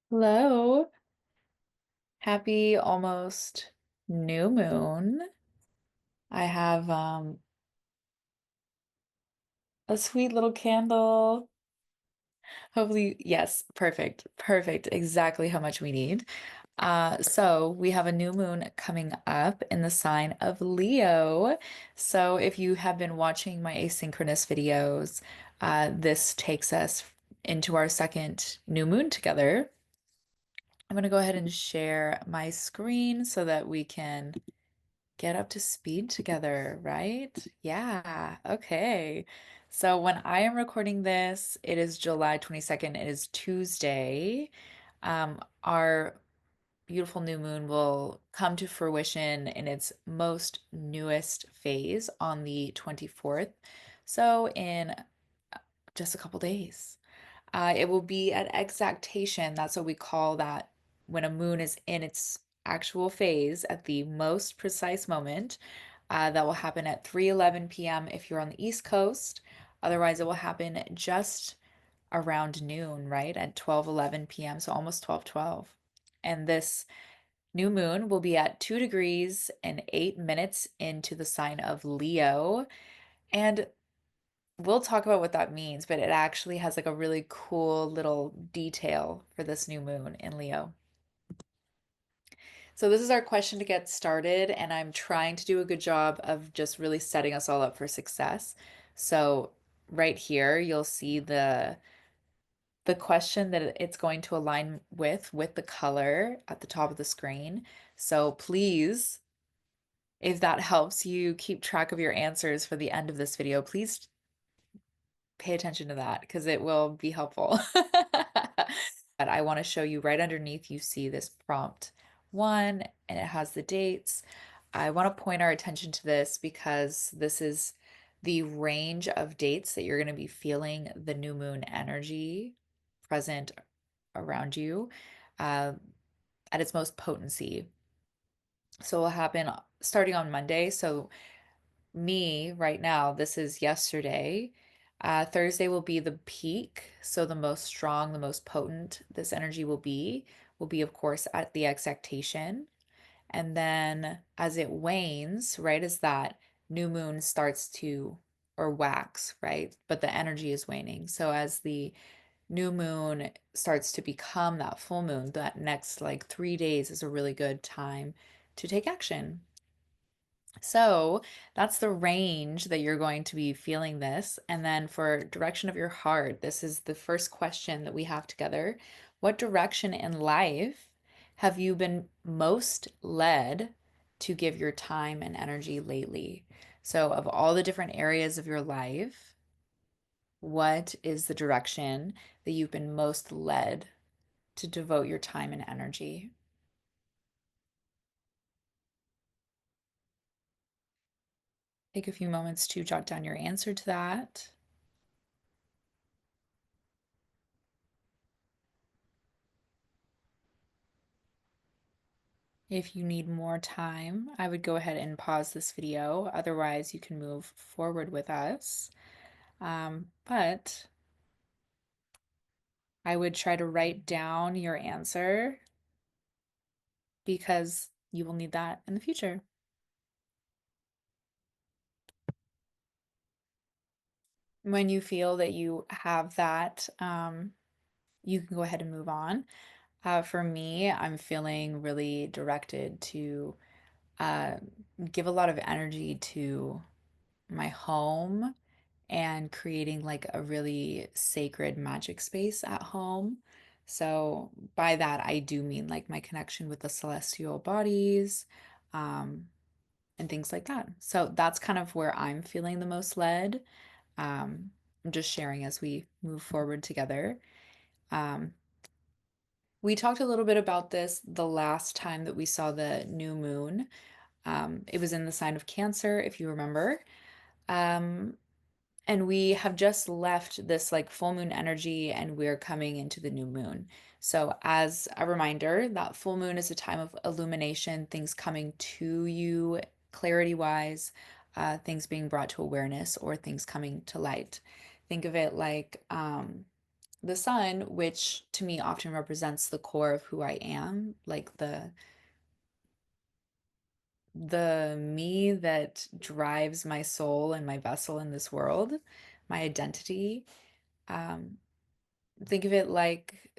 Hello. Happy almost new moon. I have a sweet little candle. Hopefully, yes, perfect. Perfect. Exactly how much we need. So we have a new moon coming up in the sign of Leo. So if you have been watching my asynchronous videos, this takes us into our second new moon together. I'm gonna go ahead and share my screen so that we can get up to speed together, right? Yeah, okay. So when I am recording this, it is July 22nd. It is Tuesday. Our beautiful new moon will come to fruition in its most newest phase on the 24th. So in just a couple days. It will be at exactation. That's what we call that when a moon is in its actual phase at the most precise moment. That will happen at 3:11 p.m. if you're on the East Coast. Otherwise, it will happen just around noon, right? At 12:11 p.m., so almost 12:12. And this new moon will be at 2 degrees and 8 minutes into the sign of Leo. And we'll talk about what that means, but it actually has like a really cool little detail for this new moon in Leo. So this is our question to get started, and I'm trying to do a good job of just really setting us all up for success. So right here, you'll see the question that it's going to align with the color at the top of the screen. So please, if that helps you keep track of your answers for the end of this video, please pay attention to that because it will be helpful. But I want to show you right underneath, you see this prompt one, and it has the dates. I want to point our attention to this because this is the range of dates that you're going to be feeling the new moon energy present around you uh, at its most potency. So it will happen starting on Monday. So me right now, this is yesterday. Thursday will be the peak, so the most strong, the most potent this energy will be, of course, at the exaltation. And then as it wanes, right, as that new moon starts to, or wax, right? But the energy is waning. So as the new moon starts to become that full moon, that next like 3 days is a really good time to take action. So that's the range that you're going to be feeling this. And then for direction of your heart, this is the first question that we have together. What direction in life have you been most led to give your time and energy lately? So, of all the different areas of your life, what is the direction that you've been most led to devote your time and energy? Take a few moments to jot down your answer to that. If you need more time, I would go ahead and pause this video. Otherwise, you can move forward with us. But I would try to write down your answer because you will need that in the future. When you feel that you have that, you can go ahead and move on. For me, I'm feeling really directed to uh, give a lot of energy to my home and creating like a really sacred magic space at home. So by that, I do mean like my connection with the celestial bodies, um, and things like that. So that's kind of where I'm feeling the most led. I'm just sharing as we move forward together. Um, we talked a little bit about this the last time that we saw the new moon. It was in the sign of Cancer, if you remember. Um, And we have just left this like full moon energy and we're coming into the new moon. So, as a reminder, that full moon is a time of illumination, things coming to you clarity wise, things being brought to awareness, or things coming to light. Think of it the sun, which to me often represents the core of who I am, like the me that drives my soul and my vessel in this world, my identity. Um, think of it like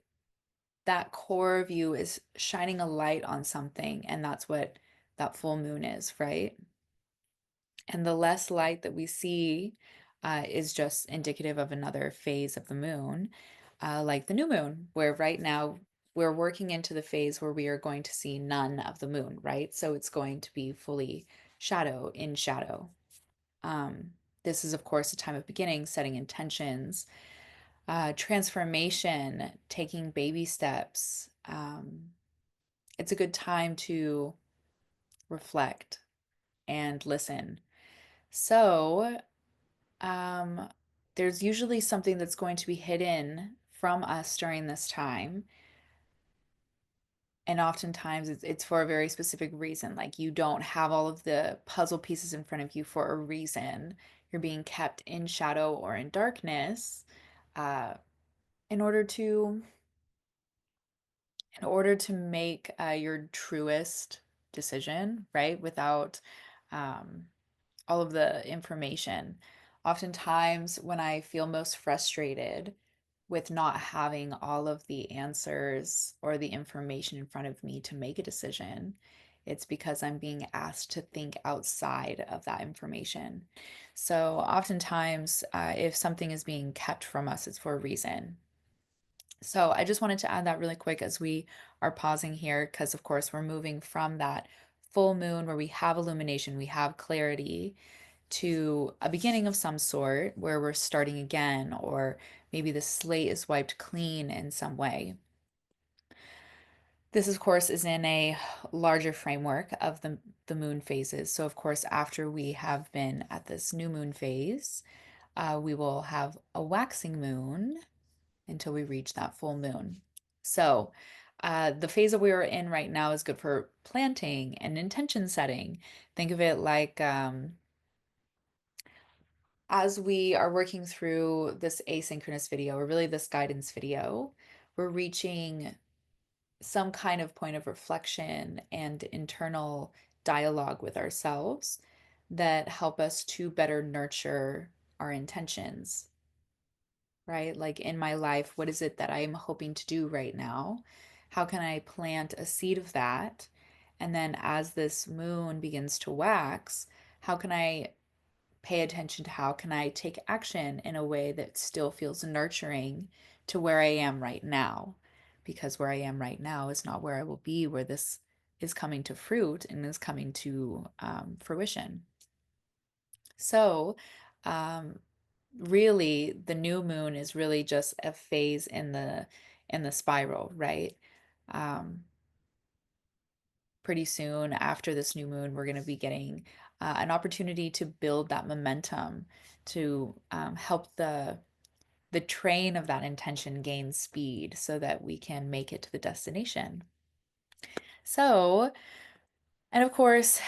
that core of you is shining a light on something, and that's what that full moon is, right? And the less light that we see is just indicative of another phase of the moon, like the new moon, where right now we're working into the phase where we are going to see none of the moon, right? So it's going to be fully shadow in shadow. Um, this is, of course, a time of beginning, setting intentions, transformation, taking baby steps. It's a good time to reflect and listen. So, um, there's usually something that's going to be hidden from us during this time. And oftentimes it's for a very specific reason. Like you don't have all of the puzzle pieces in front of you for a reason. You're being kept in shadow or in darkness uh, in order to make your truest decision, right? Without um, all of the information. Oftentimes, when I feel most frustrated with not having all of the answers or the information in front of me to make a decision, it's because I'm being asked to think outside of that information. So, oftentimes, if something is being kept from us, it's for a reason. So I just wanted to add that really quick as we are pausing here, because of course we're moving from that full moon where we have illumination, we have clarity, to a beginning of some sort where we're starting again, or maybe the slate is wiped clean in some way. This, of course, is in a larger framework of the moon phases. So, of course, after we have been at this new moon phase, we will have a waxing moon until we reach that full moon. So, the phase that we are in right now is good for planting and intention setting. Think of it like as we are working through this asynchronous video, or really this guidance video, we're reaching some kind of point of reflection and internal dialogue with ourselves that help us to better nurture our intentions, right? Like in my life, what is it that I'm hoping to do right now? How can I plant a seed of that? And then as this moon begins to wax, how can I pay attention to how can I take action in a way that still feels nurturing to where I am right now? Because where I am right now is not where I will be, where this is coming to fruit and is coming to fruition. So, um, really, the new moon is really just a phase in the spiral, right? Um, Pretty soon after this new moon, we're going to be getting an opportunity to build that momentum to help the train of that intention gain speed so that we can make it to the destination. So, and of course,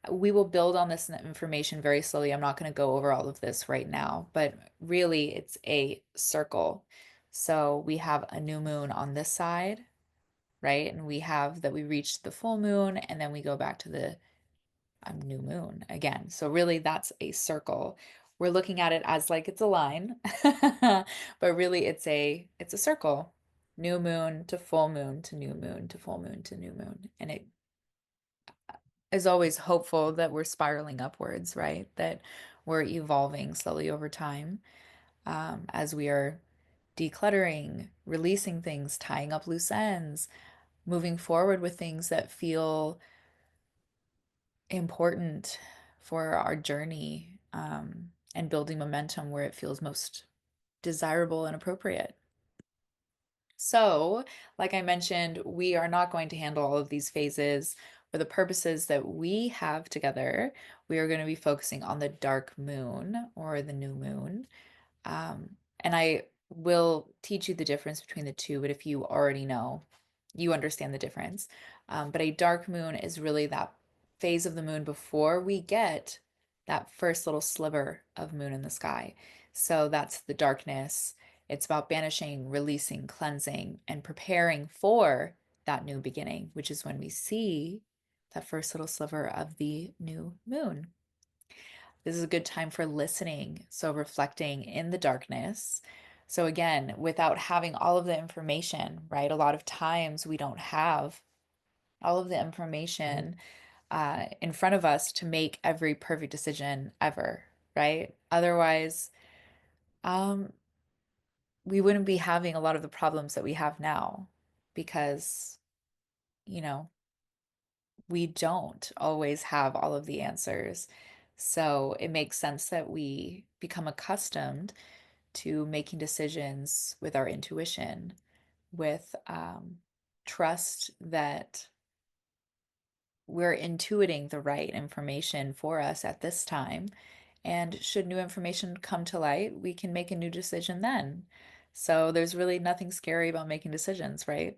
we will build on this information very slowly. I'm not going to go over all of this right now, but really it's a circle. So we have a new moon on this side, right? And we have that we reached the full moon and then we go back to the new moon again. So really that's a circle. We're looking at it as like it's a line, but really it's a circle. New moon to full moon to new moon to full moon to new moon. And it is always hopeful that we're spiraling upwards, right? That we're evolving slowly over time as we are decluttering, releasing things, tying up loose ends, moving forward with things that feel important for our journey, and building momentum where it feels most desirable and appropriate. So, like I mentioned, we are not going to handle all of these phases for the purposes that we have together. We are going to be focusing on the dark moon or the new moon. And I will teach you the difference between the two, but if you already know, you understand the difference. But a dark moon is really that phase of the moon before we get that first little sliver of moon in the sky. So that's the darkness. It's about banishing, releasing, cleansing, and preparing for that new beginning, which is when we see that first little sliver of the new moon. This is a good time for listening, so reflecting in the darkness. So, again, without having all of the information, right? A lot of times we don't have all of the information in front of us to make every perfect decision ever, right? Otherwise, um, we wouldn't be having a lot of the problems that we have now because, you know, we don't always have all of the answers. So it makes sense that we become accustomed to making decisions with our intuition, with trust that we're intuiting the right information for us at this time. And should new information come to light, we can make a new decision then. So there's really nothing scary about making decisions, right?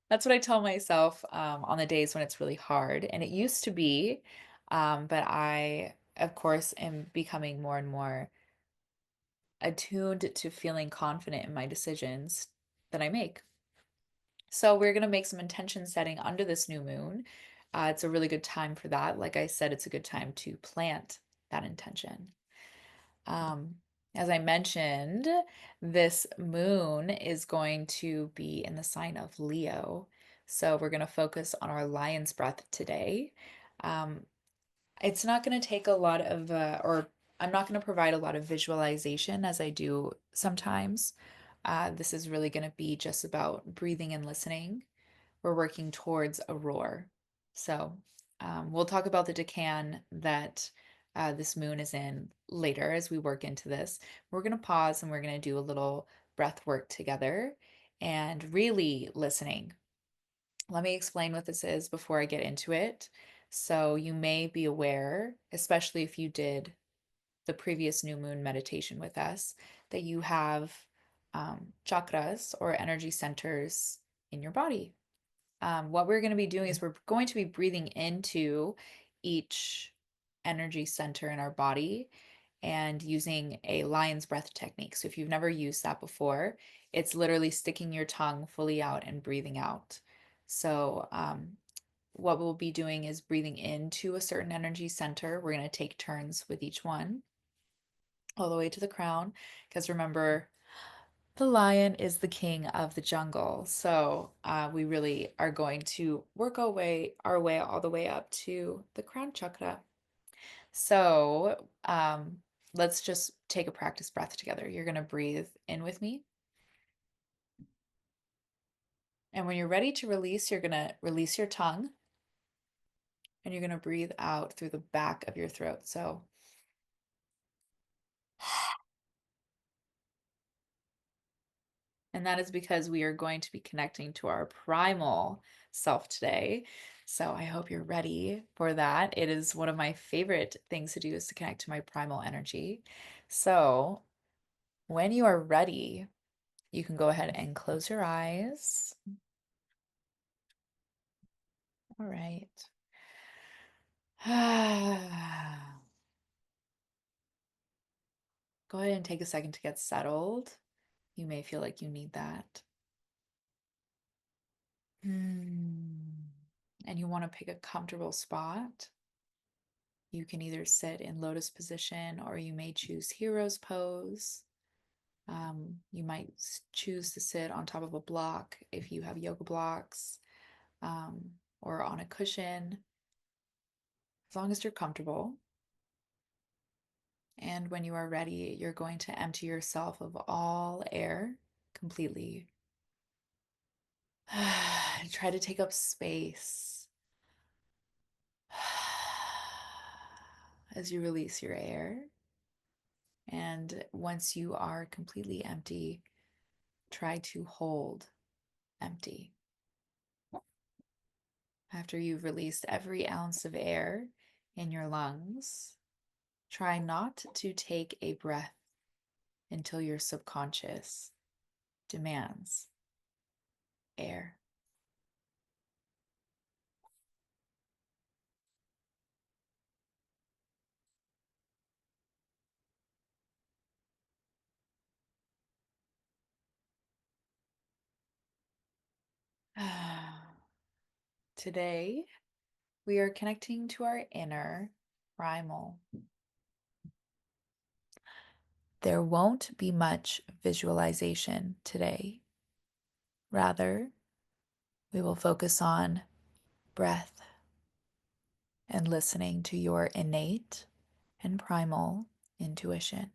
That's what I tell myself on the days when it's really hard. And it used to be, but I, of course, am becoming more and more attuned to feeling confident in my decisions that I make. So we're going to make some intention setting under this new moon. It's a really good time for that. Like I said, it's a good time to plant that intention. Um, as I mentioned, this moon is going to be in the sign of Leo. So we're going to focus on our lion's breath today. Um, it's not going to take a lot of, or I'm not going to provide a lot of visualization as I do sometimes. This is really going to be just about breathing and listening. We're working towards a roar. So we'll talk about the decan that this moon is in later as we work into this. We're going to pause and we're going to do a little breath work together and really listening. Let me explain what this is before I get into it. So you may be aware, especially if you did the previous new moon meditation with us, that you have chakras or energy centers in your body. What we're going to be doing is we're going to be breathing into each energy center in our body and using a lion's breath technique. So if you've never used that before, it's literally sticking your tongue fully out and breathing out. So what we'll be doing is breathing into a certain energy center. We're going to take turns with each one all the way to the crown. Because remember, the lion is the king of the jungle. So we really are going to work our way all the way up to the crown chakra. So let's just take a practice breath together. You're going to breathe in with me. And when you're ready to release, you're going to release your tongue and you're going to breathe out through the back of your throat. So and that is because we are going to be connecting to our primal self today. So I hope you're ready for that. It is one of my favorite things to do is to connect to my primal energy. So when you are ready, you can go ahead and close your eyes. All right. Go ahead and take a second to get settled. You may feel like you need that. And you want to pick a comfortable spot. You can either sit in lotus position or you may choose hero's pose. You might choose to sit on top of a block if you have yoga blocks, or on a cushion, as long as you're comfortable. And when you are ready, you're going to empty yourself of all air completely. Try to take up space as you release your air. And once you are completely empty, try to hold empty. After you've released every ounce of air in your lungs, try not to take a breath until your subconscious demands air. Today, we are connecting to our inner primal. There won't be much visualization today. Rather, we will focus on breath and listening to your innate and primal intuition.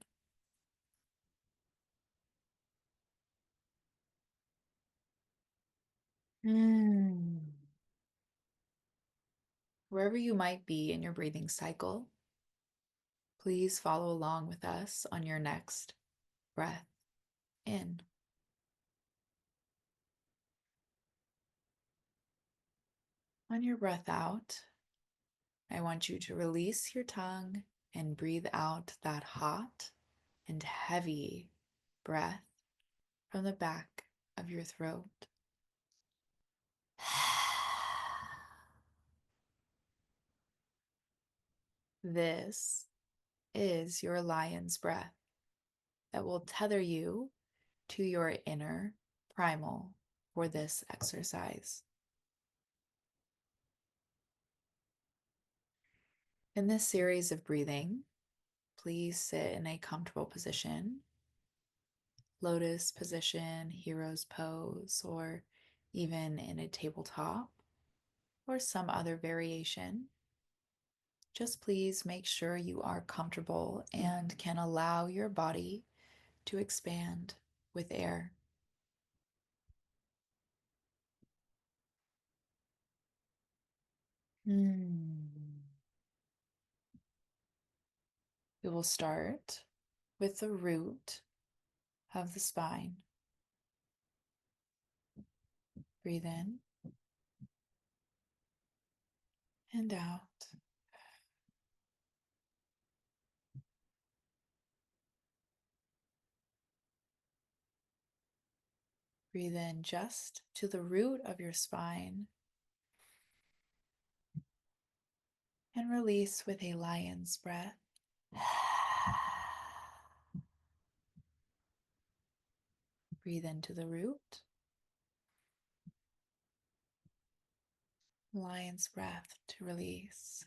Wherever you might be in your breathing cycle, please follow along with us on your next breath in. On your breath out, I want you to release your tongue and breathe out that hot and heavy breath from the back of your throat. This is your lion's breath that will tether you to your inner primal for this exercise. In this series of breathing, please sit in a comfortable position, lotus position, hero's pose, or even in a tabletop or some other variation. Just please make sure you are comfortable and can allow your body to expand with air. We will start with the root of the spine. Breathe in and out. Breathe in just to the root of your spine and release with a lion's breath. Breathe into the root. Lion's breath to release.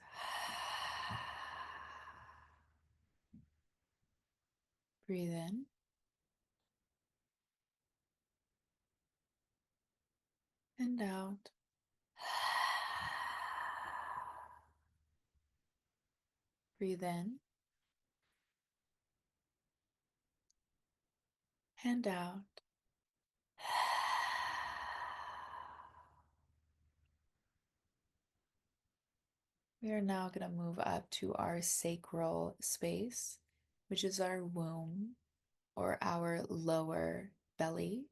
Breathe in. And out. Breathe in. And out. We are now going to move up to our sacral space, which is our womb or our lower belly.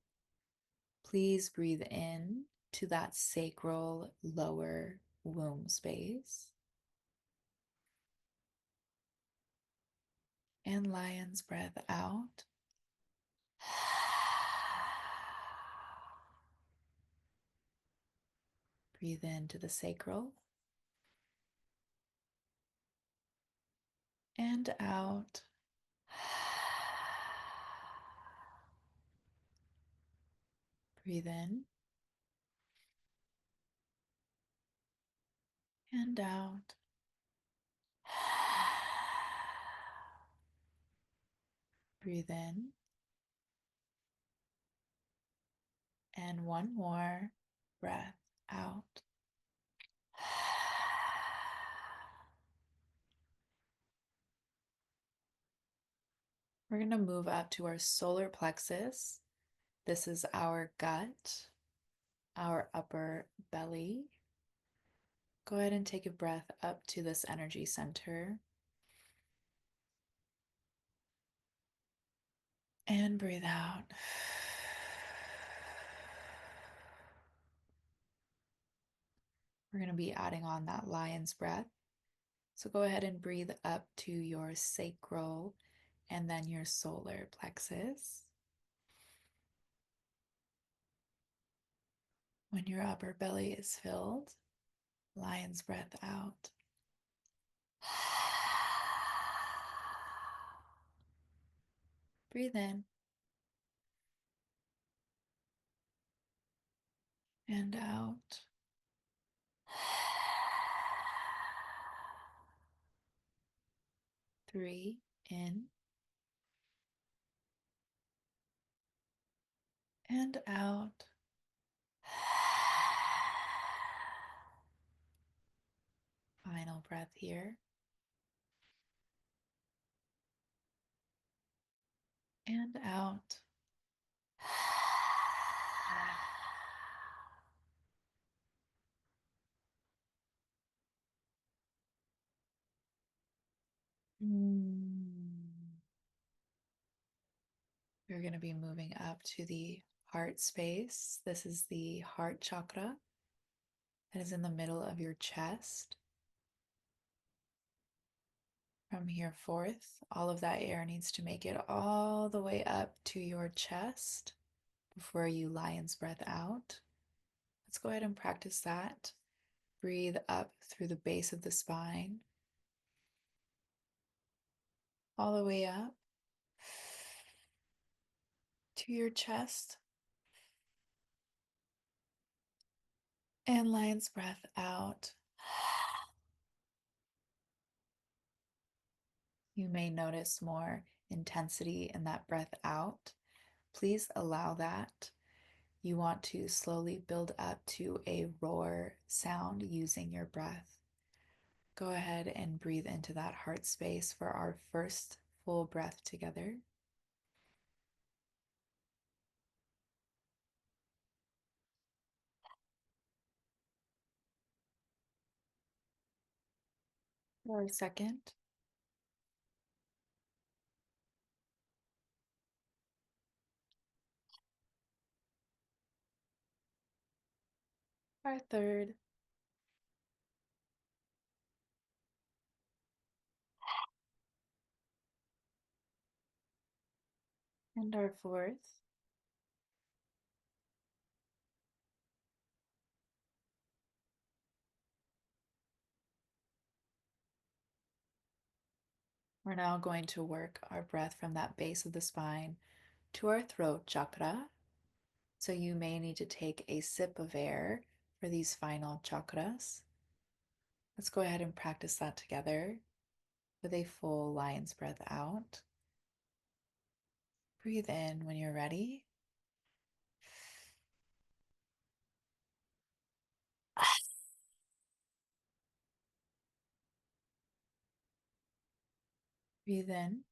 Please breathe in to that sacral lower womb space. And lion's breath out. Breathe into the sacral. And out. Breathe in. And out. Breathe in. And one more breath out. We're going to move up to our solar plexus. This is our gut, our upper belly. Go ahead and take a breath up to this energy center. And breathe out. We're going to be adding on that lion's breath. So go ahead and breathe up to your sacral and then your solar plexus. When your upper belly is filled, lion's breath out. Breathe in and out. 3, in and out. Final breath here. And out. We're going to be moving up to the heart space. This is the heart chakra that is in the middle of your chest. From here forth, all of that air needs to make it all the way up to your chest before you lion's breath out. Let's go ahead and practice that. Breathe up through the base of the spine, all the way up to your chest, and lion's breath out. You may notice more intensity in that breath out. Please allow that. You want to slowly build up to a roar sound using your breath. Go ahead and breathe into that heart space for our first full breath together. For a second. Our third. And our fourth. We're now going to work our breath from that base of the spine to our throat chakra. So you may need to take a sip of air for these final chakras. Let's go ahead and practice that together with a full lion's breath out. Breathe in when you're ready. Breathe in.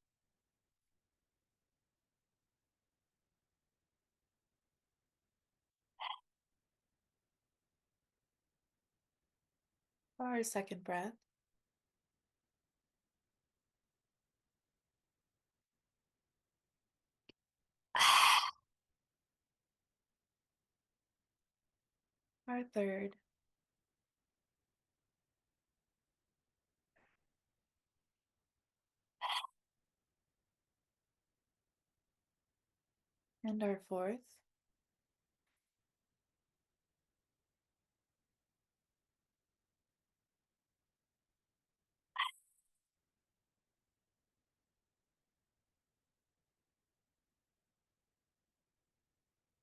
For our second breath. Our third. And our fourth.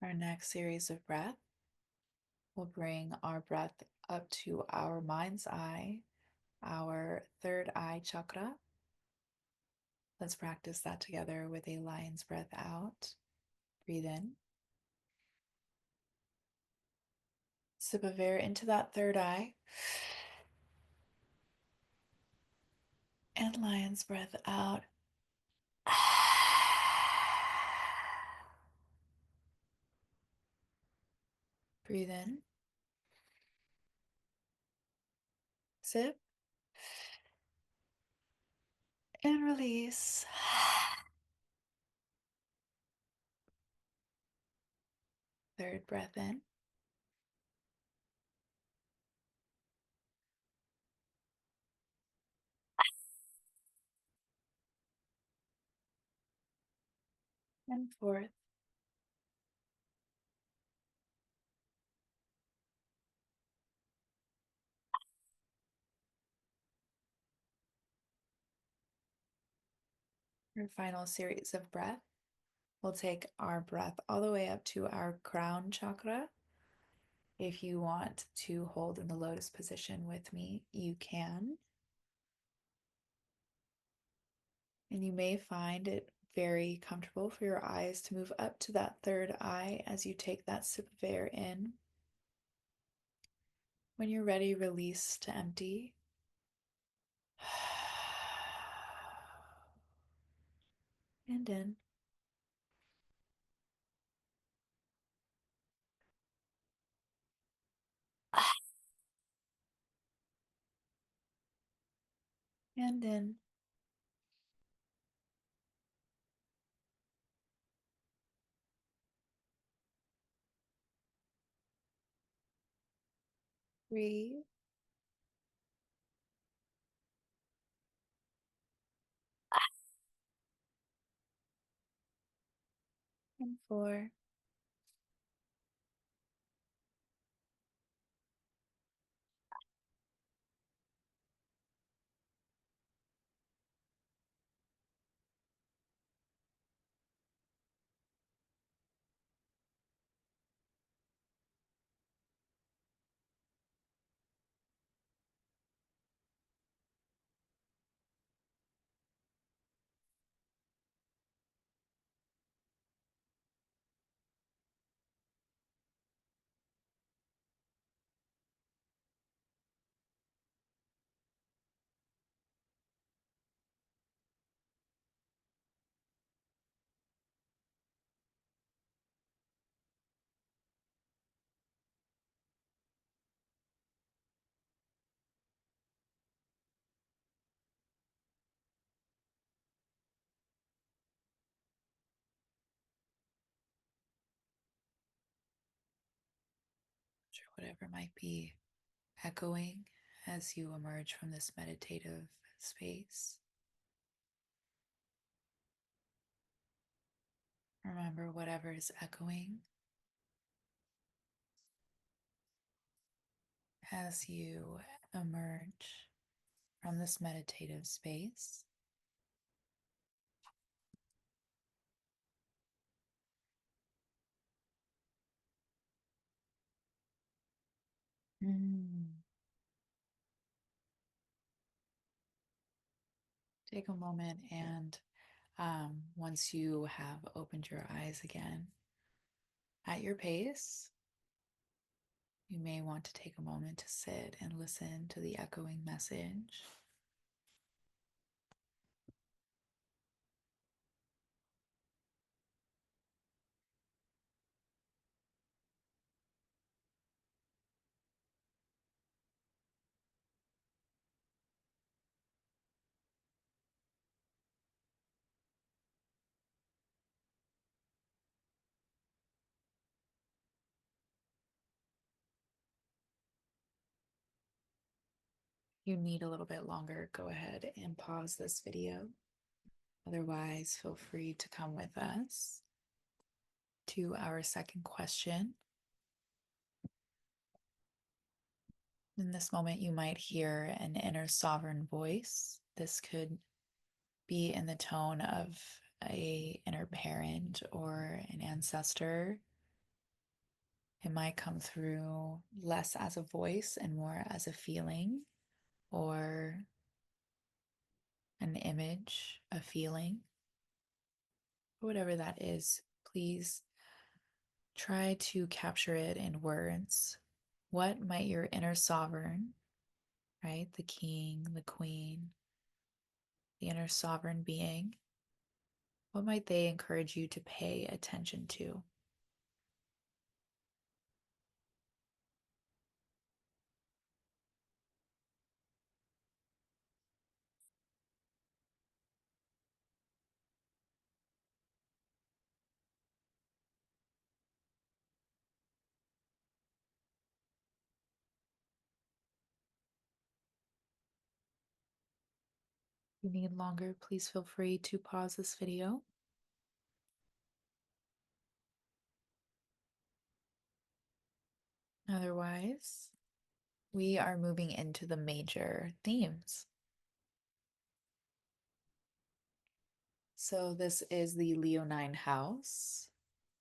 Our next series of breath will bring our breath up to our mind's eye, our third eye chakra. Let's practice that together with a lion's breath out. Breathe in. Sip of air into that third eye. And lion's breath out. Breathe in. Sip. And release. Third breath in. And fourth. Our final series of breath. We'll take our breath all the way up to our crown chakra. If you want to hold in the lotus position with me, you can. And you may find it very comfortable for your eyes to move up to that third eye as you take that sip of air in. When you're ready, release to empty. And in. And in. Breathe. And four. Whatever might be echoing as you emerge from this meditative space. Remember, whatever is echoing as you emerge from this meditative space. Mm. Take a moment and once you have opened your eyes again at your pace, you may want to take a moment to sit and listen to the echoing message. You need a little bit longer, go ahead and pause this video. Otherwise, feel free to come with us to our second question. In this moment, you might hear an inner sovereign voice. This could be in the tone of a inner parent or an ancestor. It might come through less as a voice and more as a feeling or an image, a feeling. Whatever that is, please try to capture it in words. What might your inner sovereign, right? The king, the queen, the inner sovereign being, what might they encourage you to pay attention to? If you need longer, please feel free to pause this video. Otherwise, we are moving into the major themes. So this is the Leonine house.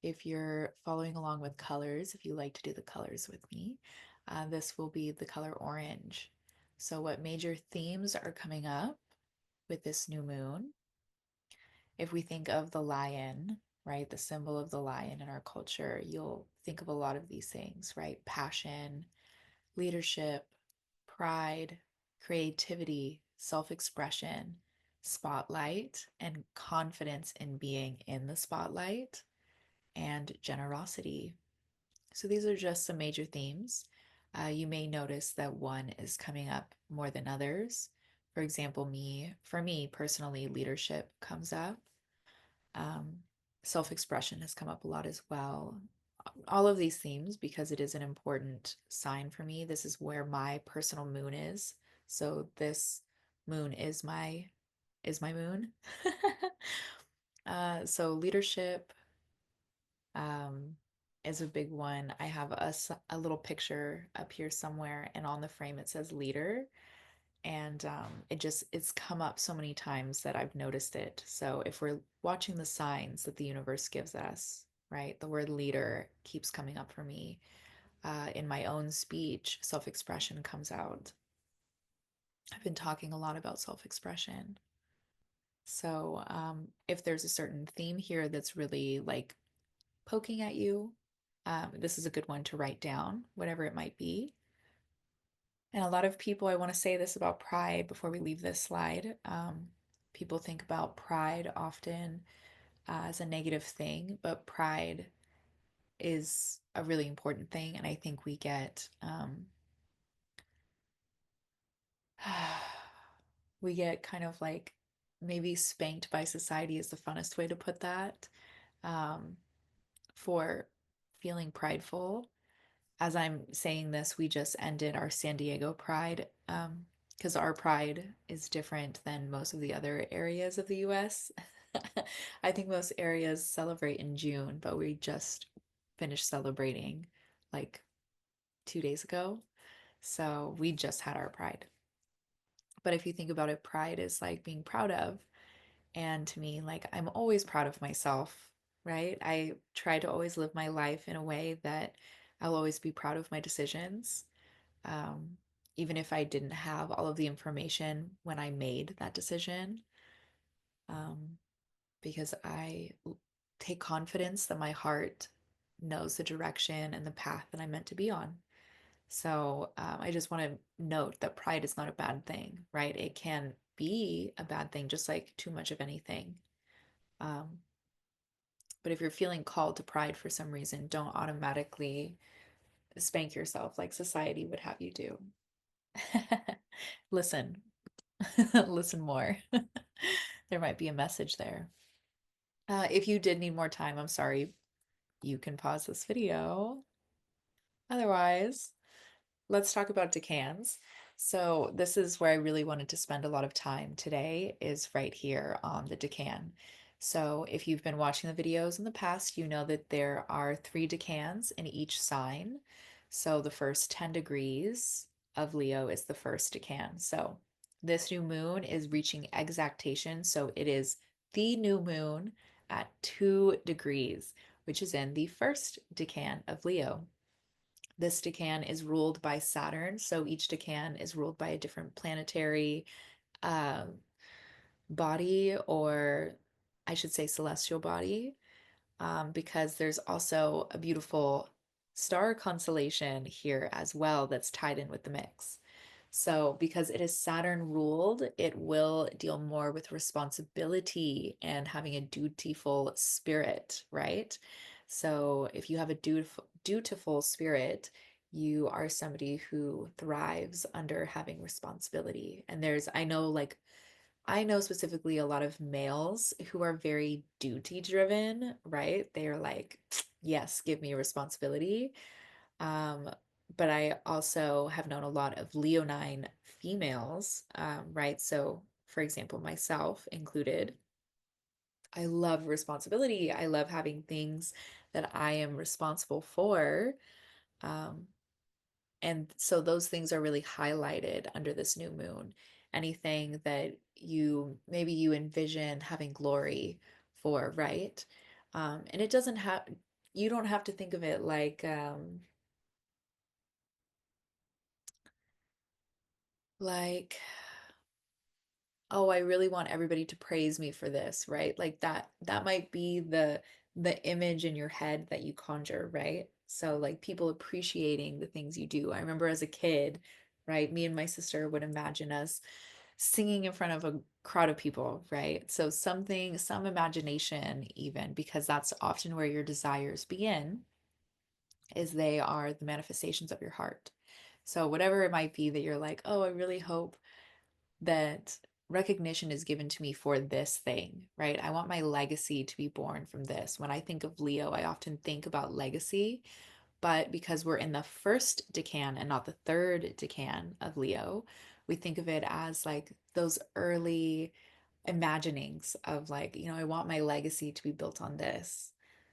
If you're following along with colors, if you like to do the colors with me, this will be the color orange. So what major themes are coming up with this new moon? If we think of the lion, right, the symbol of the lion in our culture, you'll think of a lot of these things, right? Passion, leadership, pride, creativity, self expression, spotlight, and confidence in being in the spotlight, and generosity. So these are just some major themes. You may notice that one is coming up more than others. For example, for me personally, leadership comes up. Um, Self-expression has come up a lot as well. All of these themes, because it is an important sign for me. This is where my personal moon is. So this moon is my moon. So leadership um, is a big one. I have a little picture up here somewhere, and on the frame it says leader. And it's come up so many times that I've noticed it. So if we're watching the signs that the universe gives us, right, the word leader keeps coming up for me. In my own speech, self expression comes out. I've been talking a lot about self expression. So if there's a certain theme here that's really like poking at you, this is a good one to write down, whatever it might be. And a lot of people, I want to say this about pride before we leave this slide. People think about pride often as a negative thing, but pride is a really important thing. And I think we get kind of like maybe spanked by society is the funnest way to put that, um, for feeling prideful. As I'm saying this, we just ended our San Diego Pride, because our Pride is different than most of the other areas of the US. I think most areas celebrate in June, but we just finished celebrating like 2 days ago. So we just had our Pride. But if you think about it, Pride is like being proud of. And to me, like I'm always proud of myself, right? I try to always live my life in a way that I'll always be proud of my decisions, um, even if I didn't have all of the information when I made that decision, um, because take confidence that my heart knows the direction and the path that I'm meant to be on. So I just want to note that pride is not a bad thing, right? It can be a bad thing, just like too much of anything. Um, but if you're feeling called to pride for some reason, don't automatically spank yourself like society would have you do. Listen, listen more. There might be a message there. If you did need more time, I'm sorry, you can pause this video. Otherwise, let's talk about decans. So this is where I really wanted to spend a lot of time today, is right here on the decan. So if you've been watching the videos in the past, you know that there are 3 decans in each sign. So the first 10 degrees of Leo is the first decan. So this new moon is reaching exactation. So it is the new moon at 2 degrees, which is in the first decan of Leo. This decan is ruled by Saturn, so each decan is ruled by a different planetary um, body, or I should say celestial body, because there's also a beautiful star constellation here as well that's tied in with the mix. So, because it is Saturn ruled, it will deal more with responsibility and having a dutiful spirit, right? So, if you have a dutiful spirit, you are somebody who thrives under having responsibility. And I know specifically a lot of males who are very duty driven, right? They are like, yes, give me a responsibility. Um, but I also have known a lot of Leonine females, right? So, for example, myself included, I love responsibility. I love having things that I am responsible for. Um, and so those things are really highlighted under this new moon. Anything that maybe you envision having glory for, right? And you don't have to think of it like oh, I really want everybody to praise me for this, right? Like that might be the image in your head that you conjure, right? So like people appreciating the things you do. I remember as a kid, right? Me and my sister would imagine us singing in front of a crowd of people, right? So something, some imagination even, because that's often where your desires begin, is they are the manifestations of your heart. So whatever it might be that you're like, oh, I really hope that recognition is given to me for this thing, right? I want my legacy to be born from this. When I think of Leo, I often think about legacy, but because we're in the first decan and not the third decan of Leo, we think of it as like those early imaginings of like, I want my legacy to be built on this.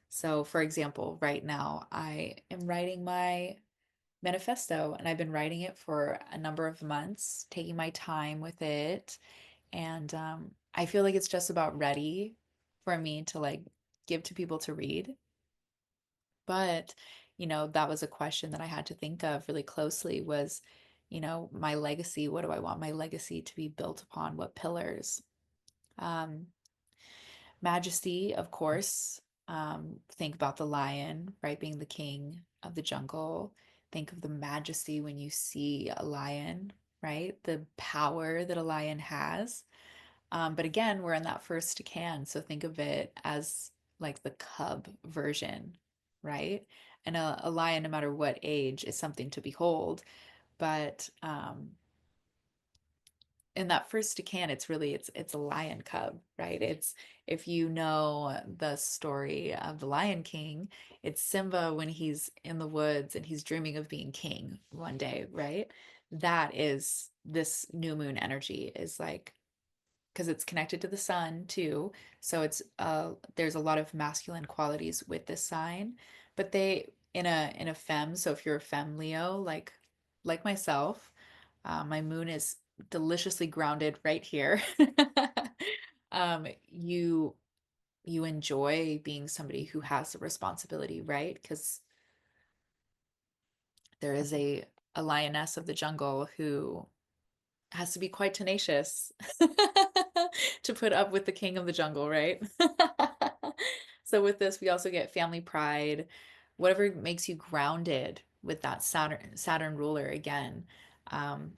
So, for example, right now I am writing my manifesto and I've been writing it for a number of months, taking my time with it. And I feel like it's just about ready for me to like give to people to read. But, that was a question that I had to think of really closely was, my legacy. What do I want my legacy to be built upon? What pillars? Um, Majesty, of course. Think about the lion, right, being the king of the jungle. Think of the majesty when you see a lion, right? The power that a lion has. But again, we're in that first can, so think of it as like the cub version, right? And a lion, no matter what age, is something to behold. But in that first decan, it's a lion cub, right? It's if you know the story of the Lion King, it's Simba when he's in the woods and he's dreaming of being king one day, right? That is this new moon energy is like because it's connected to the sun too. So there's a lot of masculine qualities with this sign, but they in a femme. So if you're a femme Leo, like myself, my moon is deliciously grounded right here. You enjoy being somebody who has the responsibility, right? Because there is a lioness of the jungle who has to be quite tenacious to put up with the king of the jungle, right? So with this, we also get family pride, whatever makes you grounded with that Saturn ruler again. Um,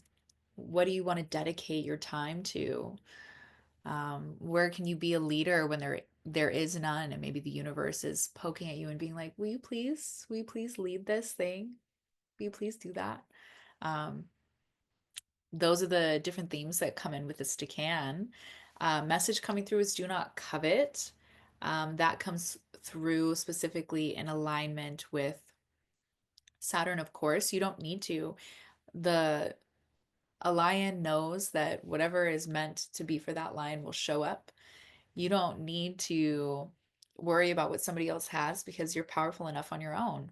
what do you want to dedicate your time to? Where can you be a leader when there is none, and maybe the universe is poking at you and being like, will you please lead this thing? Will you please do that? Um, those are the different themes that come in with this decan. Message coming through is do not covet. That comes through specifically in alignment with Saturn, of course. You don't need to. The A lion knows that whatever is meant to be for that lion will show up. You don't need to worry about what somebody else has because you're powerful enough on your own.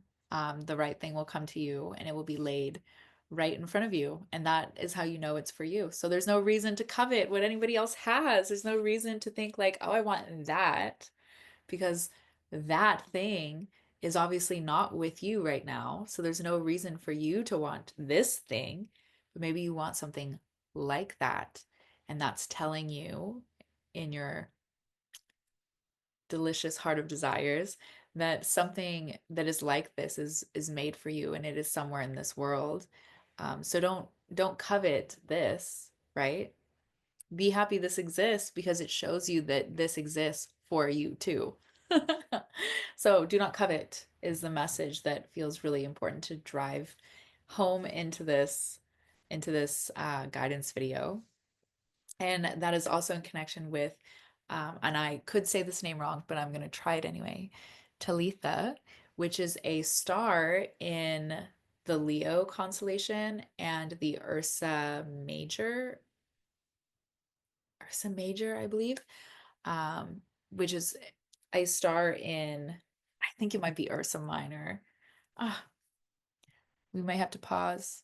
The right thing will come to you and it will be laid right in front of you. And that is how you know it's for you. So there's no reason to covet what anybody else has. There's no reason to think like, oh, I want that because that thing is obviously not with you right now. So there's no reason for you to want this thing, but maybe you want something like that. And that's telling you in your delicious heart of desires that something that is like this is made for you and it is somewhere in this world. So don't covet this, right? Be happy this exists because it shows you that this exists for you too. So do not covet is the message that feels really important to drive home into this guidance video. And that is also in connection with, and I could say this name wrong, but I'm going to try it anyway, Talitha, which is a star in the Leo constellation and the Ursa Major, I believe, which is a star in, I think it might be Ursa Minor. Ah, we might have to pause.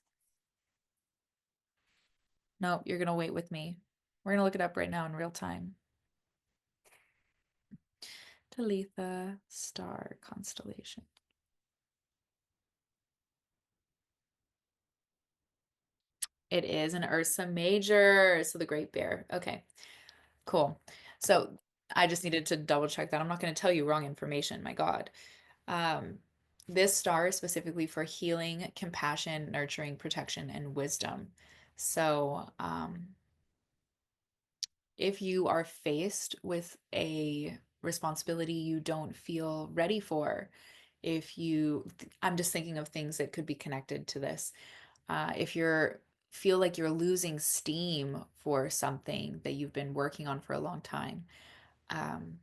No, you're going to wait with me. We're going to look it up right now in real time. Talitha star constellation. It is an Ursa Major, so the Great Bear. Okay, cool. So I just needed to double check that. I'm not going to tell you wrong information, my God. Um, this star is specifically for healing, compassion, nurturing, protection, and wisdom. So, if you are faced with a responsibility you don't feel ready for, if you, I'm just thinking of things that could be connected to this. If you're feel like you're losing steam for something that you've been working on for a long time, um,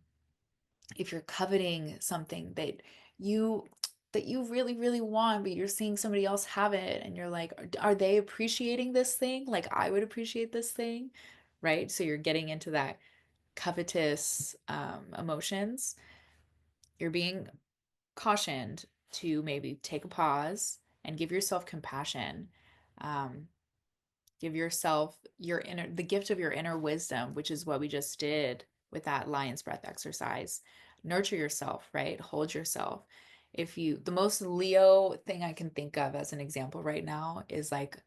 if you're coveting something you that you really really want but you're seeing somebody else have it and you're like are they appreciating this thing like I would appreciate this thing, right? So you're getting into that covetous emotions. You're being cautioned to maybe take a pause and give yourself compassion. um, Give yourself the gift of your inner wisdom, which is what we just did with that lion's breath exercise. Nurture yourself, right? Hold yourself. The most Leo thing I can think of as an example right now is like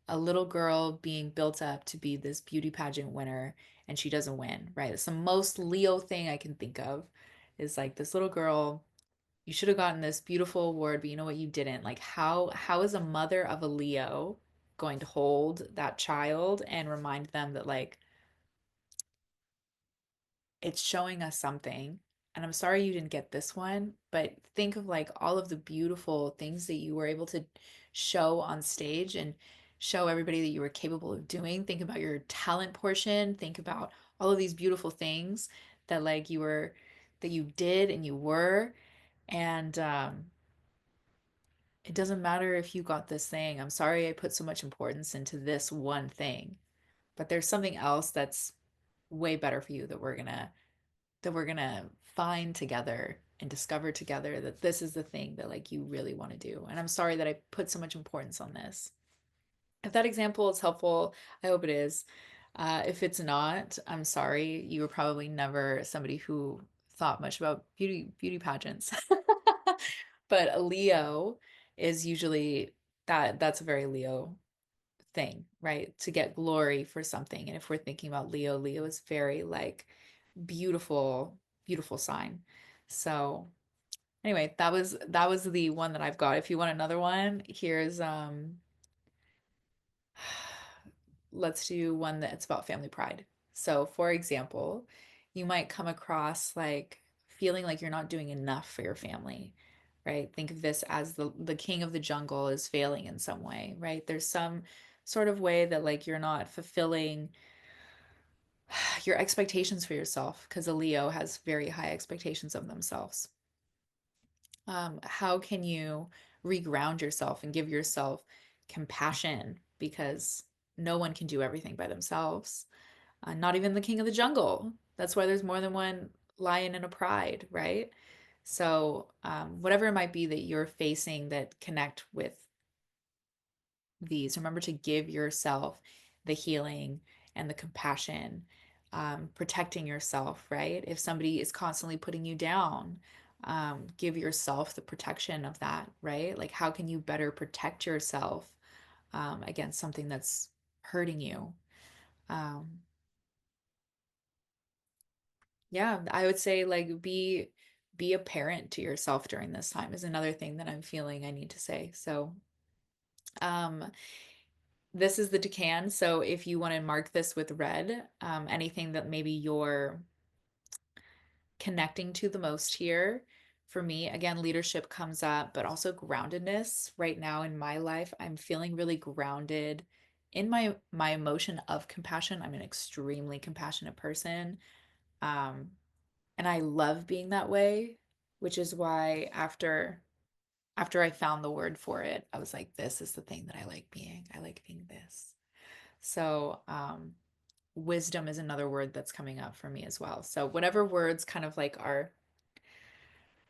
a little girl being built up to be this beauty pageant winner and she doesn't win, right? It's the most Leo thing I can think of is like this little girl, you should have gotten this beautiful award, but you know what? You didn't. Like, how is a mother of a Leo going to hold that child and remind them that like it's showing us something? And I'm sorry you didn't get this one, but think of like all of the beautiful things that you were able to show on stage and show everybody that you were capable of doing. Think about your talent portion. Think about all of these beautiful things that like that you did and you were. And it doesn't matter if you got this thing. I'm sorry I put so much importance into this one thing, but there's something else that's way better for you that we're gonna find together and discover together that this is the thing that like you really want to do. And I'm sorry that I put so much importance on this. If that example is helpful, I hope it is. If it's not, I'm sorry. You were probably never somebody who thought much about beauty pageants. But a Leo is usually that's a very Leo thing, right? To get glory for something. And if we're thinking about Leo, Leo is very like beautiful, beautiful sign. So anyway, that was the one that I've got. If you want another one, here's let's do one that's about family pride. So, for example, you might come across like feeling like you're not doing enough for your family, right? Think of this as the king of the jungle is failing in some way, right? There's some sort of way that like you're not fulfilling your expectations for yourself because a Leo has very high expectations of themselves. How can you reground yourself and give yourself compassion because no one can do everything by themselves? Not even the king of the jungle. That's why there's more than one lion in a pride, right? So, whatever it might be that you're facing that connect with these, remember to give yourself the healing and the compassion, protecting yourself, right? If somebody is constantly putting you down, give yourself the protection of that, right? Like, how can you better protect yourself against something that's hurting you? Um, yeah, I would say like be a parent to yourself during this time is another thing that I'm feeling I need to say. So, um, this is the Decan. So if you want to mark this with red, anything that maybe you're connecting to the most here. For me, again, leadership comes up, but also groundedness. Right now in my life, I'm feeling really grounded in my emotion of compassion. I'm an extremely compassionate person. Um, and I love being that way, which is why after I found the word for it, I was like, this is the thing that I like being. I like being this. So, wisdom is another word that's coming up for me as well. So, whatever words kind of like are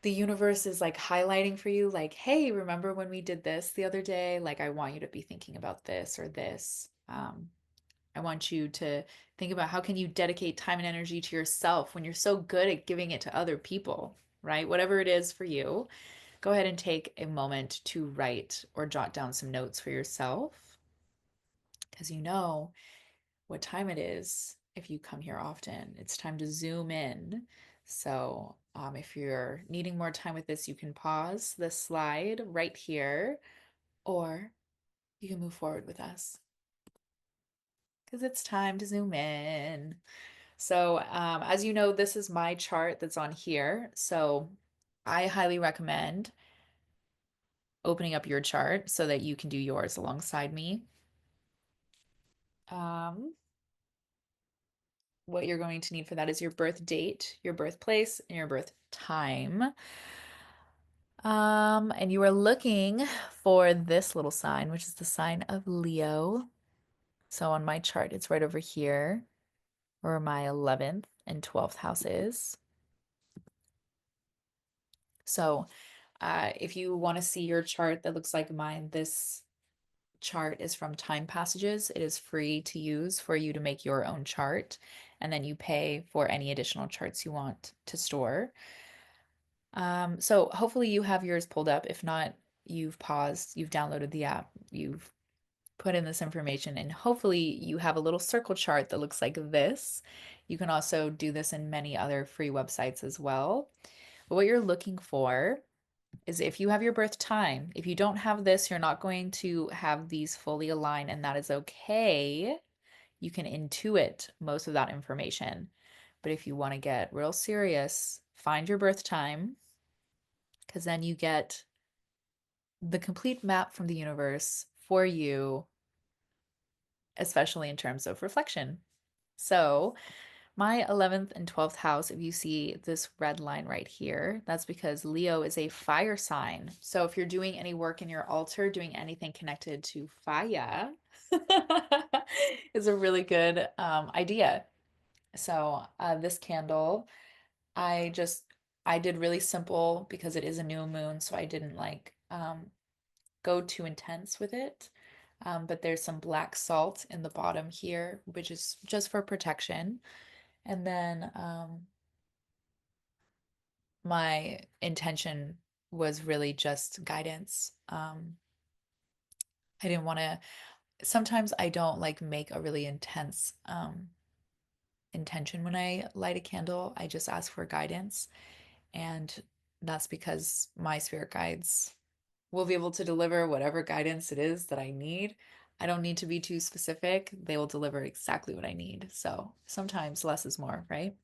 the universe is like highlighting for you, like, hey, remember when we did this the other day? Like, I want you to be thinking about this or this. I want you to think about how can you dedicate time and energy to yourself when you're so good at giving it to other people, right? Whatever it is for you, go ahead and take a moment to write or jot down some notes for yourself. because you know what time it is if you come here often. It's time to zoom in. So, if you're needing more time with this, you can pause the slide right here, or you can move forward with us because it's time to zoom in. So, as you know, this is my chart that's on here. So, I highly recommend opening up your chart so that you can do yours alongside me. Um, what you're going to need for that is your birth date, your birthplace, and your birth time. And you are looking for this little sign, which is the sign of Leo. So on my chart, it's right over here where my 11th and 12th house is. So if you want to see your chart that looks like mine, this chart is from Time Passages. It is free to use for you to make your own chart, and then you pay for any additional charts you want to store. So hopefully you have yours pulled up. If not, you've paused, you've downloaded the app, you've put in this information, and hopefully you have a little circle chart that looks like this. You can also do this in many other free websites as well. But what you're looking for is if you have your birth time. If you don't have this, you're not going to have these fully aligned, and that is okay. You can intuit most of that information. But if you want to get real serious, find your birth time, because then you get the complete map from the universe for you, especially in terms of reflection. So, my 11th and 12th house, if you see this red line right here, that's because Leo is a fire sign. So, if you're doing any work in your altar, doing anything connected to fire, is a really good idea. So, this candle, I just I did really simple because it is a new moon, so I didn't like go too intense with it. But there's some black salt in the bottom here, which is just for protection. And then my intention was really just guidance. I didn't want to, sometimes I don't like make a really intense intention when I light a candle. I just ask for guidance. And that's because my spirit guides will be able to deliver whatever guidance it is that I need. I don't need to be too specific. They will deliver exactly what I need. So sometimes less is more, right?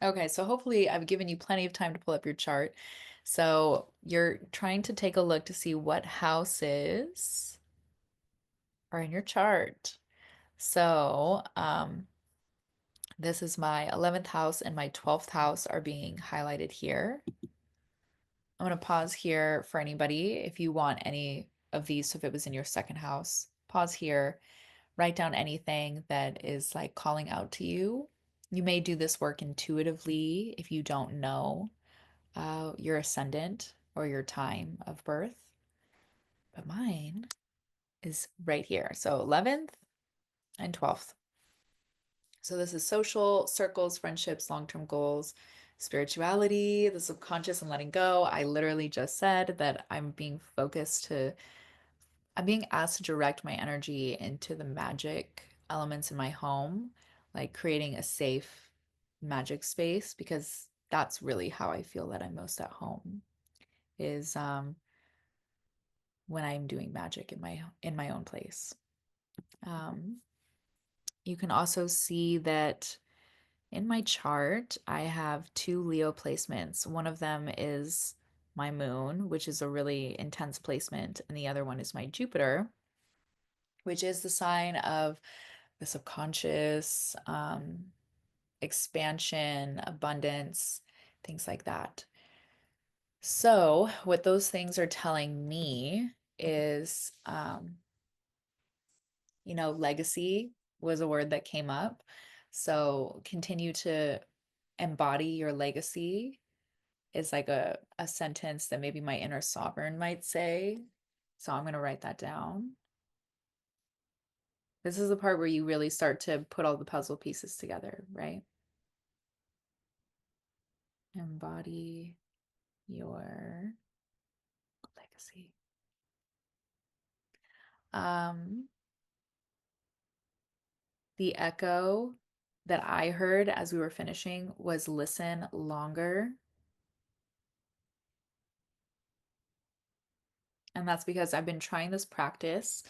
Okay, so hopefully I've given you plenty of time to pull up your chart. So you're trying to take a look to see what houses are in your chart. So this is my 11th house and my 12th house are being highlighted here. I'm going to pause here for anybody if you want any of these. So if it was in your second house, pause here, write down anything that is like calling out to you. You may do this work intuitively if you don't know your ascendant or your time of birth. But mine is right here. So 11th and 12th. So this is social, circles, friendships, long-term goals, spirituality, the subconscious, and letting go. I literally just said that I'm being asked to direct my energy into the magic elements in my home, like creating a safe magic space, because that's really how I feel that I'm most at home is when I'm doing magic in my own place. Um, you can also see that in my chart, I have two Leo placements. One of them is my moon, which is a really intense placement, and the other one is my Jupiter, which is the sign of the subconscious, expansion, abundance, things like that. So, what those things are telling me is, legacy was a word that came up. So, continue to embody your legacy is like a sentence that maybe my inner sovereign might say. So, I'm going to write that down. This is the part where you really start to put all the puzzle pieces together, right? Embody your legacy. Um, The echo that I heard as we were finishing was listen longer. And that's because I've been trying this practice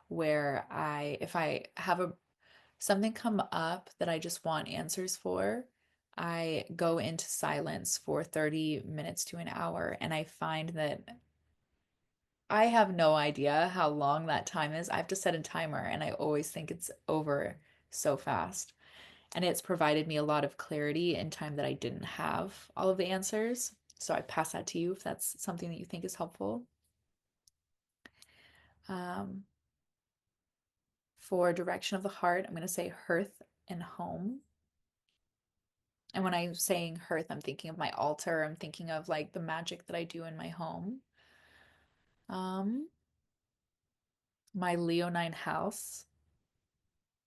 where if I have something come up that I just want answers for, I go into silence for 30 minutes to an hour. And I find that I have no idea how long that time is. I have to set a timer, and I always think it's over so fast. And it's provided me a lot of clarity in time that I didn't have all of the answers. So I pass that to you if that's something that you think is helpful. Um, for direction of the heart, I'm going to say hearth and home. And when I'm saying hearth, I'm thinking of my altar. I'm thinking of like the magic that I do in my home. Um, my Leonine house,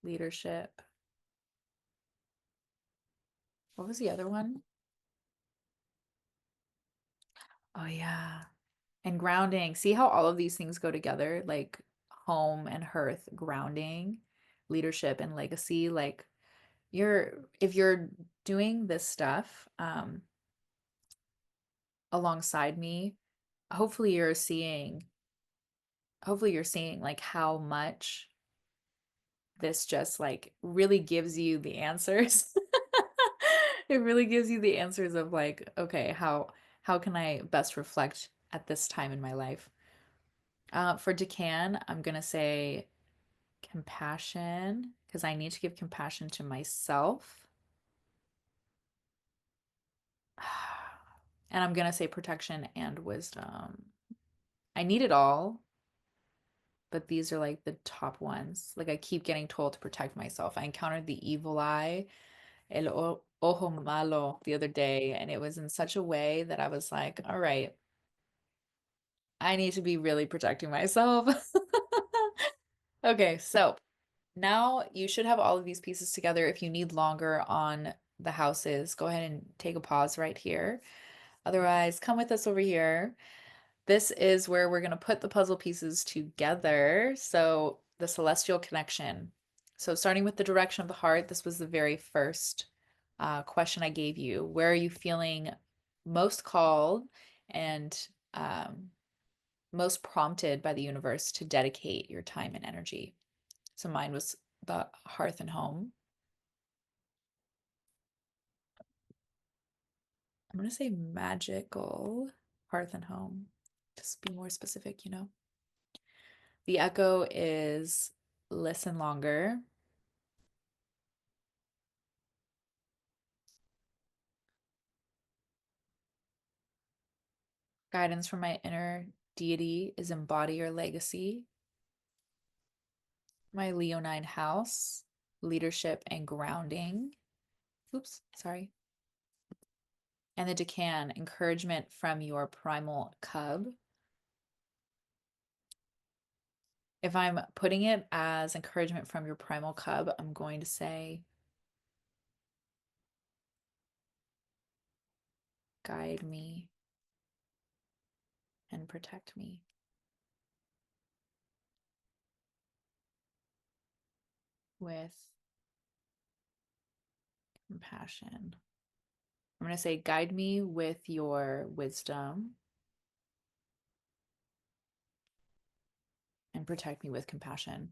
leadership. What was the other one? Oh, yeah. And grounding. See how all of these things go together? Like home and hearth, grounding, leadership and legacy. Like if you're doing this stuff alongside me, hopefully you're seeing, hopefully you're seeing like how much this just like really gives you the answers. It really gives you the answers of like, okay, how can I best reflect at this time in my life? For Decan, I'm gonna say compassion because I need to give compassion to myself. And I'm gonna say protection and wisdom. I need it all, but these are like the top ones. Like I keep getting told to protect myself. I encountered the evil eye, ojo malo, the other day, and it was in such a way that I was like, all right, I need to be really protecting myself. Okay, so now you should have all of these pieces together. If you need longer on the houses, go ahead and take a pause right here. Otherwise, come with us over here. This is where we're going to put the puzzle pieces together. So the celestial connection. So starting with the direction of the heart, this was the very first question I gave you. Where are you feeling most called and most prompted by the universe to dedicate your time and energy? So mine was the hearth and home. I'm going to say magical hearth and home. Just be more specific, you know? The echo is listen longer. Guidance from my inner deity is embody your legacy. My Leonine house, leadership and grounding. Oops, sorry. And the Decan, encouragement from your primal cub. If I'm putting it as encouragement from your primal cub, I'm going to say guide me and protect me with compassion. I'm going to say guide me with your wisdom and protect me with compassion.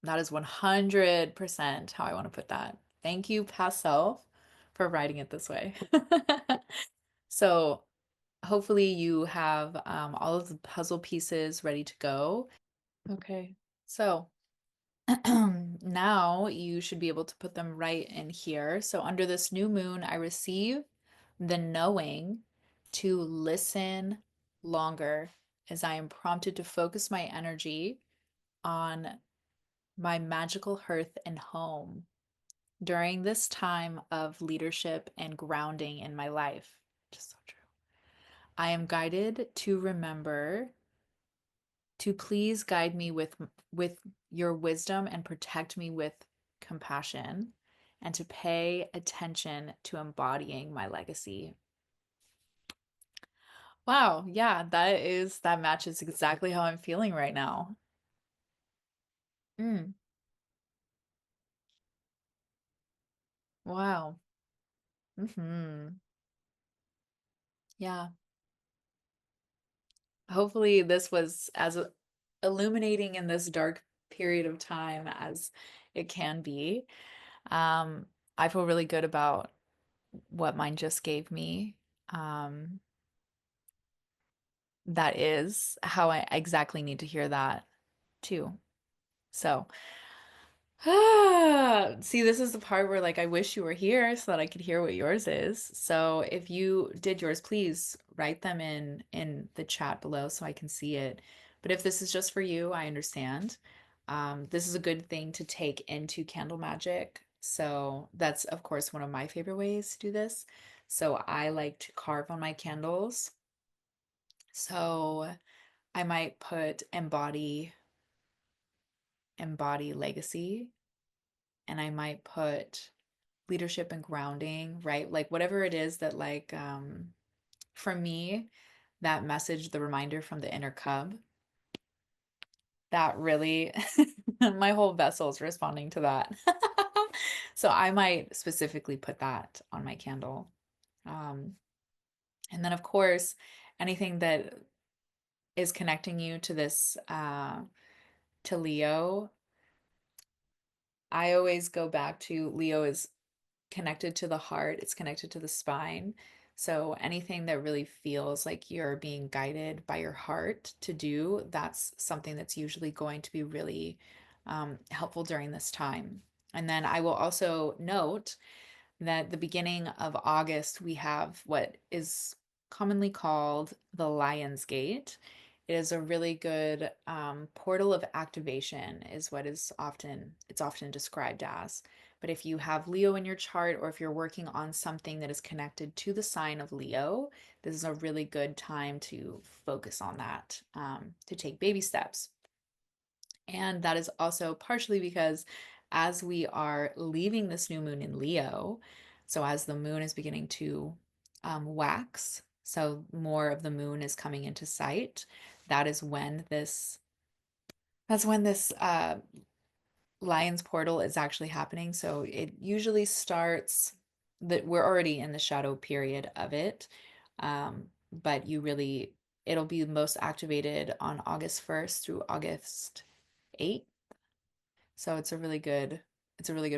That is 100% how I want to put that. Thank you, past self, for writing it this way. So hopefully you have all of the puzzle pieces ready to go. Okay, so now you should be able to put them right in here. So under this new moon, I receive the knowing to listen longer as I am prompted to focus my energy on my magical hearth and home during this time of leadership and grounding in my life. Just so true. I am guided to remember to please guide me with your wisdom and protect me with compassion and to pay attention to embodying my legacy. Wow, yeah, that matches exactly how I'm feeling right now. Mm. Wow. Hmm. Yeah. Hopefully this was as illuminating in this dark period of time as it can be. Um, I feel really good about what mine just gave me. Um, that is how I exactly need to hear that too. So, see, this is the part where like I wish you were here so that I could hear what yours is. So, if you did yours, please write them in the chat below so I can see it. But if this is just for you, I understand. This is a good thing to take into candle magic. So, that's of course one of my favorite ways to do this. So, I like to carve on my candles. So, I might put embody legacy, and I might put leadership and grounding, right? Like whatever it is that like for me, that message, the reminder from the inner cub, that really my whole vessel's responding to that. So I might specifically put that on my candle. Um, and then of course, anything that is connecting you to this to Leo, I always go back to Leo is connected to the heart, it's connected to the spine. So anything that really feels like you're being guided by your heart to do, that's something that's usually going to be really helpful during this time. And then I will also note that the beginning of August, we have what is commonly called the Lion's Gate. It is a really good portal of activation, is what it's often described as. But if you have Leo in your chart, or if you're working on something that is connected to the sign of Leo, this is a really good time to focus on that, to take baby steps. And that is also partially because as we are leaving this new moon in Leo, so as the moon is beginning to wax, so more of the moon is coming into sight, that is when this Lion's portal is actually happening. So it usually starts that we're already in the shadow period of it. But it'll be most activated on August 1st through August 8th. So it's a really good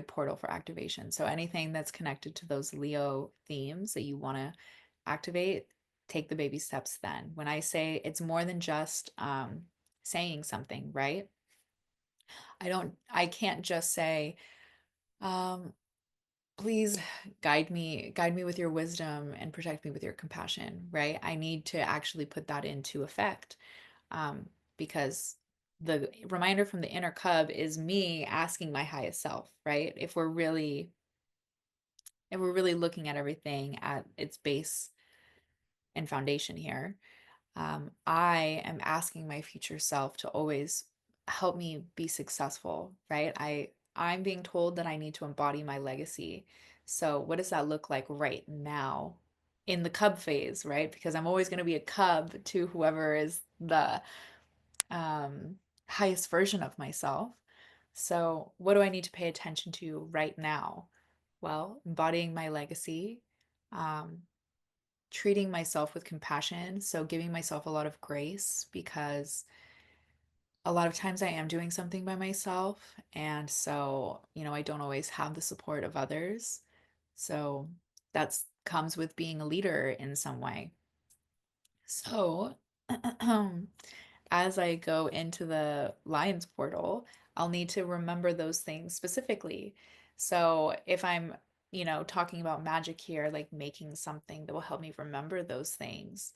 portal for activation. So anything that's connected to those Leo themes that you want to activate, take the baby steps then. When I say it's more than just saying something, right? I can't just say, um, please guide me with your wisdom and protect me with your compassion, right? I need to actually put that into effect, um, because the reminder from the inner cub is me asking my highest self, right? If we're really looking at everything at its base and foundation here, I am asking my future self to always help me be successful, right? I'm being told that I need to embody my legacy. So what does that look like right now in the cub phase, right? Because I'm always going to be a cub to whoever is the um, highest version of myself. So what do I need to pay attention to right now? Well, embodying my legacy, um, treating myself with compassion. So giving myself a lot of grace because a lot of times I am doing something by myself. And so, I don't always have the support of others. So that's comes with being a leader in some way. So, as I go into the Lions portal, I'll need to remember those things specifically. So if I'm, talking about magic here, like making something that will help me remember those things,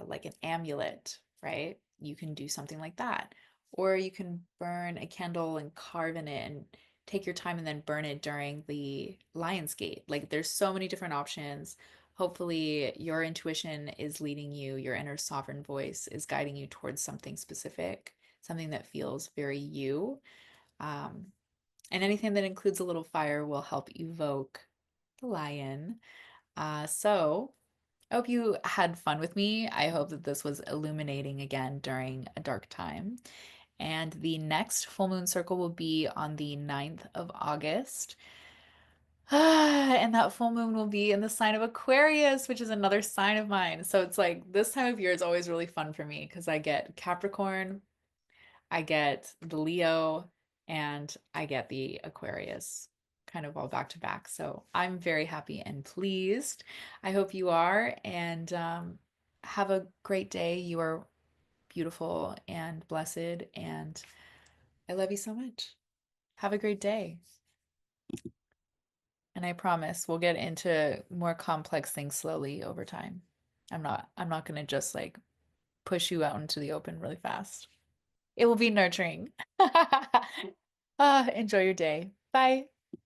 like an amulet, right? You can do something like that. Or you can burn a candle and carve in it and take your time and then burn it during the Lion's Gate. Like there's so many different options. Hopefully, your intuition is leading you, your inner sovereign voice is guiding you towards something specific, something that feels very you. Um, and anything that includes a little fire will help evoke the lion. So, I hope you had fun with me. I hope that this was illuminating again during a dark time. And the next full moon circle will be on the 9th of August. And that full moon will be in the sign of Aquarius, which is another sign of mine. So it's like this time of year is always really fun for me because I get Capricorn, I get the Leo, and I get the Aquarius kind of all back to back. So I'm very happy and pleased. I hope you are, and have a great day. You are beautiful and blessed, and I love you so much. Have a great day. And I promise we'll get into more complex things slowly over time. I'm not gonna just like push you out into the open really fast. It will be nurturing. Enjoy your day. Bye.